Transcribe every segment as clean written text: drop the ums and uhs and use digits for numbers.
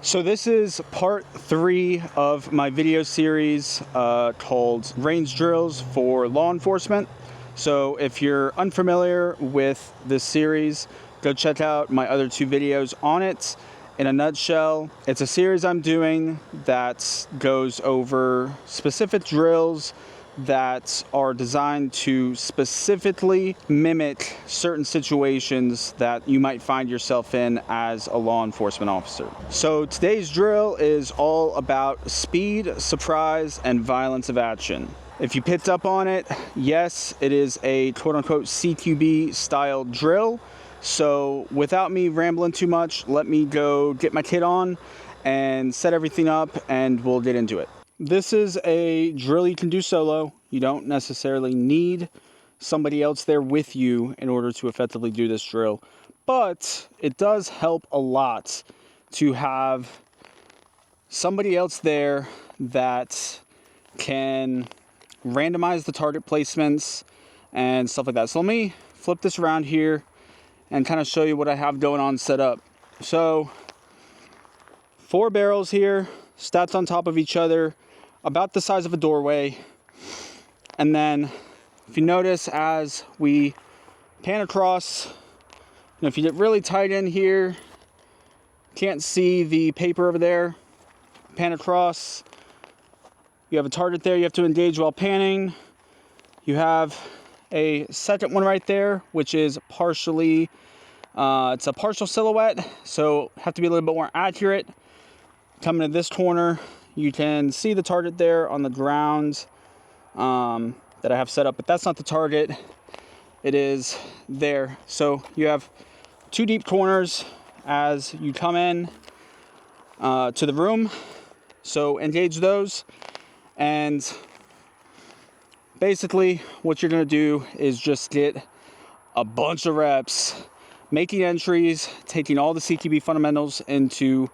So this is part 3 of my video series called Range Drills for Law Enforcement. So if you're unfamiliar with this series, go check out my other 2 videos on it. In a nutshell, it's a series I'm doing that goes over specific drills that are designed to specifically mimic certain situations that you might find yourself in as a law enforcement officer. So today's drill is all about speed, surprise, and violence of action. If you picked up on it, yes, it is a quote-unquote CQB style drill. So without me rambling too much, let me go get my kit on and set everything up and we'll get into it. This is a drill you can do solo. You don't necessarily need somebody else there with you in order to effectively do this drill. But it does help a lot to have somebody else there that can randomize the target placements and stuff like that. So let me flip this around here and kind of show you what I have going on set up. So 4 barrels here, stacked on top of each other, about the size of a doorway. And then if you notice, as we pan across, if you get really tight in here, can't see the paper over there, pan across, you have a target there you have to engage while panning. You have a second one right there, which is partially, it's a partial silhouette, so have to be a little bit more accurate. Coming to this corner, you can see the target there on the ground that I have set up, but that's not the target. It is there. So you have 2 deep corners as you come in to the room. So engage those, and basically what you're going to do is just get a bunch of reps making entries, taking all the CQB fundamentals into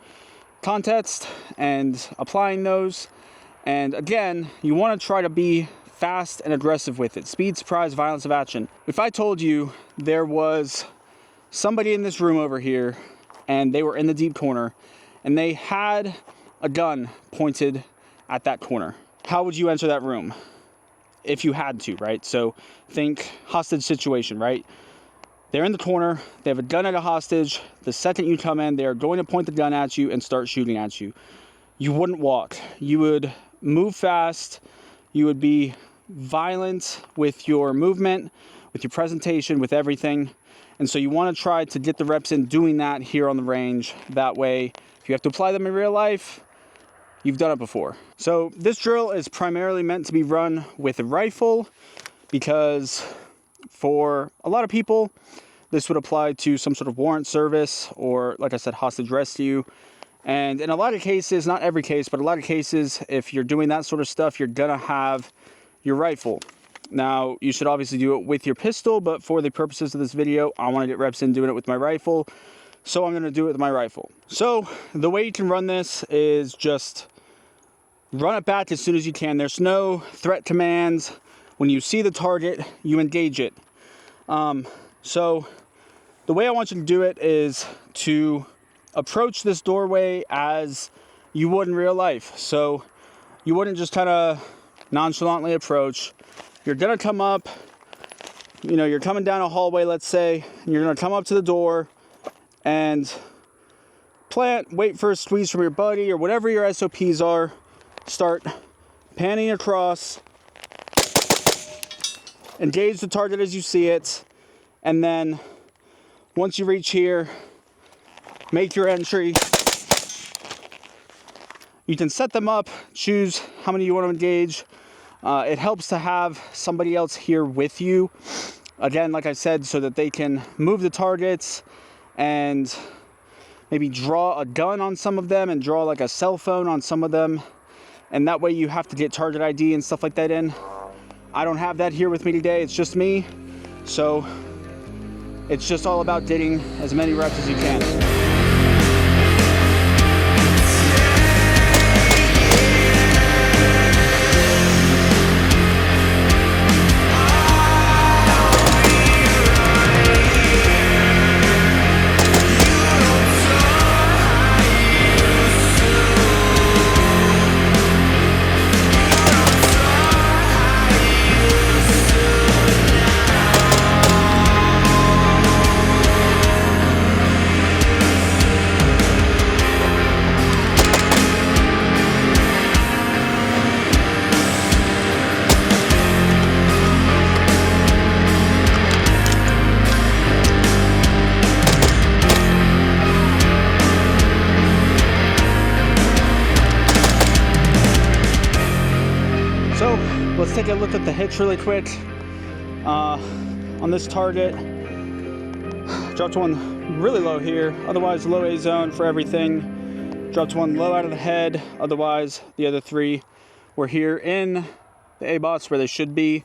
context and applying those. And again, you want to try to be fast and aggressive with it. Speed, surprise, violence of action. If I told you there was somebody in this room over here and they were in the deep corner and they had a gun pointed at that corner, how would you enter that room? If you had to, right? So think hostage situation, right? They're in the corner, they have a gun at a hostage. The second you come in, they're going to point the gun at you and start shooting at you. You wouldn't walk. You would move fast. You would be violent with your movement, with your presentation, with everything. And so you want to try to get the reps in doing that here on the range. That way, if you have to apply them in real life, you've done it before. So this drill is primarily meant to be run with a rifle because for a lot of people, this would apply to some sort of warrant service or, like I said, hostage rescue. And in a lot of cases, not every case, but a lot of cases, if you're doing that sort of stuff, you're gonna have your rifle. Now, you should obviously do it with your pistol, but for the purposes of this video, I wanna get reps in doing it with my rifle. So I'm gonna do it with my rifle. So the way you can run this is just run it back as soon as you can. There's no threat commands. When you see the target, you engage it. So the way I want you to do it is to approach this doorway as you would in real life. So you wouldn't just kind of nonchalantly approach. You're gonna come up, you're coming down a hallway, let's say, and you're gonna come up to the door and plant, wait for a squeeze from your buddy or whatever your SOPs are, start panning across, engage the target as you see it, and then once you reach here, make your entry. You can set them up, choose how many you want to engage. It helps to have somebody else here with you. Again, like I said, so that they can move the targets and maybe draw a gun on some of them and draw like a cell phone on some of them. And that way you have to get target ID and stuff like that in. I don't have that here with me today, it's just me. So it's just all about getting as many reps as you can. let's take a look at the hits really quick. On this target, dropped one really low here, otherwise low A zone for everything. Dropped one low out of the head, otherwise the other three were here in the A bots where they should be.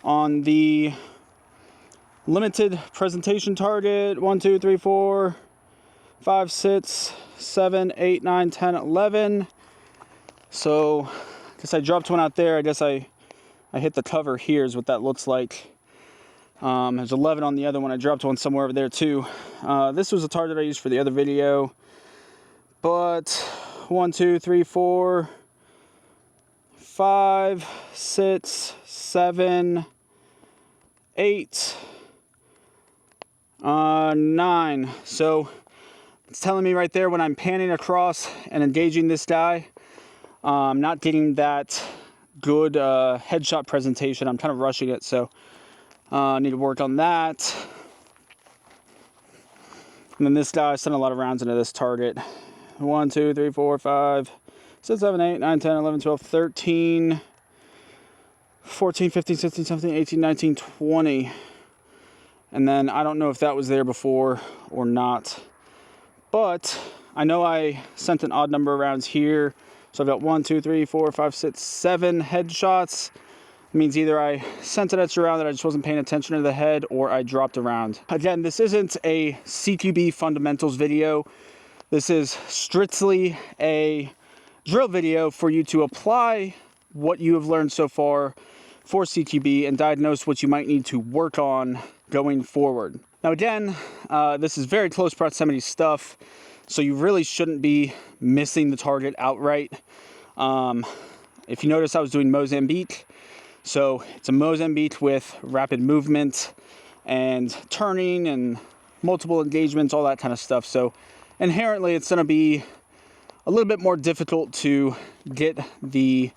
On the limited presentation target, 1, 2, 3, 4, 5, 6, 7, 8, 9, 10, 11. So I guess I dropped one out there. I guess I hit the cover here is what that looks like. There's 11 on the other one. I dropped one somewhere over there too. This was a target I used for the other video. But 1, 2, 3, 4, 5, 6, 7, 8, 9. So it's telling me right there when I'm panning across and engaging this guy, I'm not getting that good headshot presentation. I'm kind of rushing it, so I need to work on that. And then this guy, I sent a lot of rounds into this target. 1, 2, 3, 4, 5, 6, 7, 8, 9, 10, 11, 12, 13, 14, 15, 16, 17, 18, 19, 20. And then I don't know if that was there before or not. But I know I sent an odd number of rounds here. So I've got 1, 2, 3, 4, 5, 6, 7 headshots. It means either I sent an extra round that I just wasn't paying attention to the head, or I dropped a round. Again, this isn't a CQB fundamentals video. This is strictly a drill video for you to apply what you have learned so far for CQB and diagnose what you might need to work on going forward. Now again, this is very close proximity stuff, so you really shouldn't be missing the target outright. If you notice, I was doing Mozambique. So it's a Mozambique with rapid movement and turning and multiple engagements, all that kind of stuff. So inherently, it's going to be a little bit more difficult to get the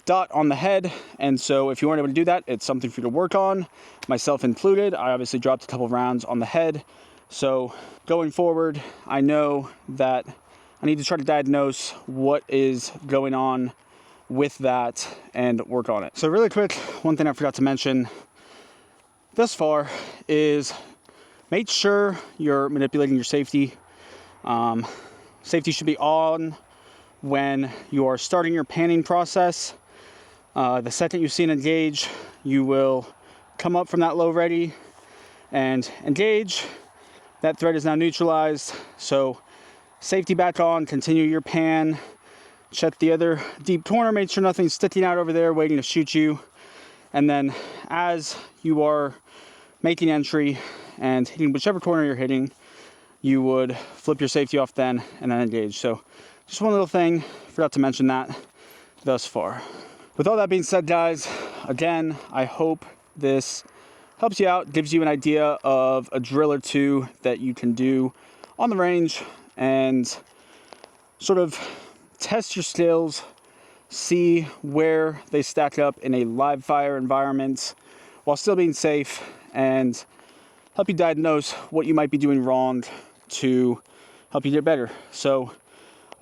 dot on the head. And so if you weren't able to do that, it's something for you to work on, myself included. I obviously dropped a couple of rounds on the head. So going forward, I know that I need to try to diagnose what is going on with that and work on it. So really quick, one thing I forgot to mention thus far is make sure you're manipulating your safety. Safety should be on when you are starting your panning process. The second you see an engage, you will come up from that low ready and engage. That thread is now neutralized, so safety back on, continue your pan, check the other deep corner, make sure nothing's sticking out over there waiting to shoot you. And then as you are making entry and hitting whichever corner you're hitting, you would flip your safety off then and then engage. So just one little thing, forgot to mention that thus far. With all that being said, guys, again, I hope this helps you out, gives you an idea of a drill or two that you can do on the range and sort of test your skills, see where they stack up in a live fire environment while still being safe, and help you diagnose what you might be doing wrong to help you get better. So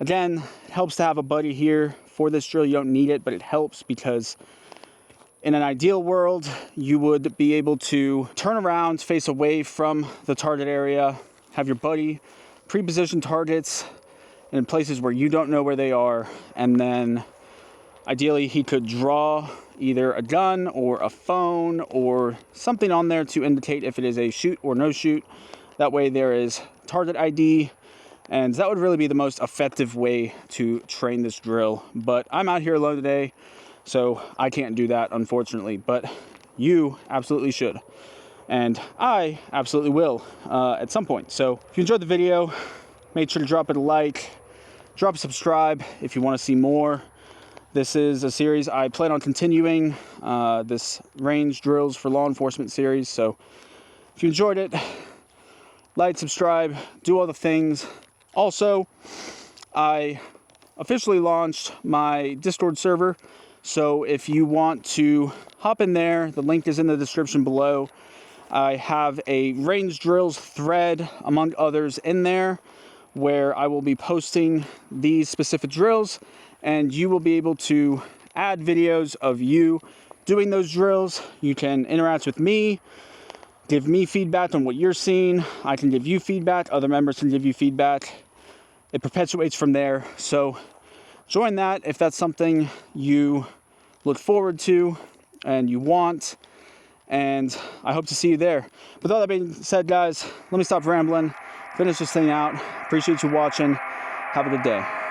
again, it helps to have a buddy here for this drill. You don't need it, but it helps because in an ideal world, you would be able to turn around, face away from the target area, have your buddy pre-position targets in places where you don't know where they are, and then ideally he could draw either a gun or a phone or something on there to indicate if it is a shoot or no shoot. That way there is target ID, and that would really be the most effective way to train this drill. But I'm out here alone today, so I can't do that, unfortunately, but you absolutely should. And I absolutely will at some point. So if you enjoyed the video, make sure to drop it a like, drop a subscribe if you want to see more. This is a series I plan on continuing, this range drills for law enforcement series. So if you enjoyed it, like, subscribe, do all the things. Also, I officially launched my Discord server. So if you want to hop in there, the link is in the description below. I have a range drills thread, among others, in there where I will be posting these specific drills and you will be able to add videos of you doing those drills. You can interact with me, give me feedback on what you're seeing. I can give you feedback. Other members can give you feedback. It perpetuates from there. So join that if that's something you look forward to and you want. And I hope to see you there. With all that being said, guys, let me stop rambling, finish this thing out. Appreciate you watching. Have a good day.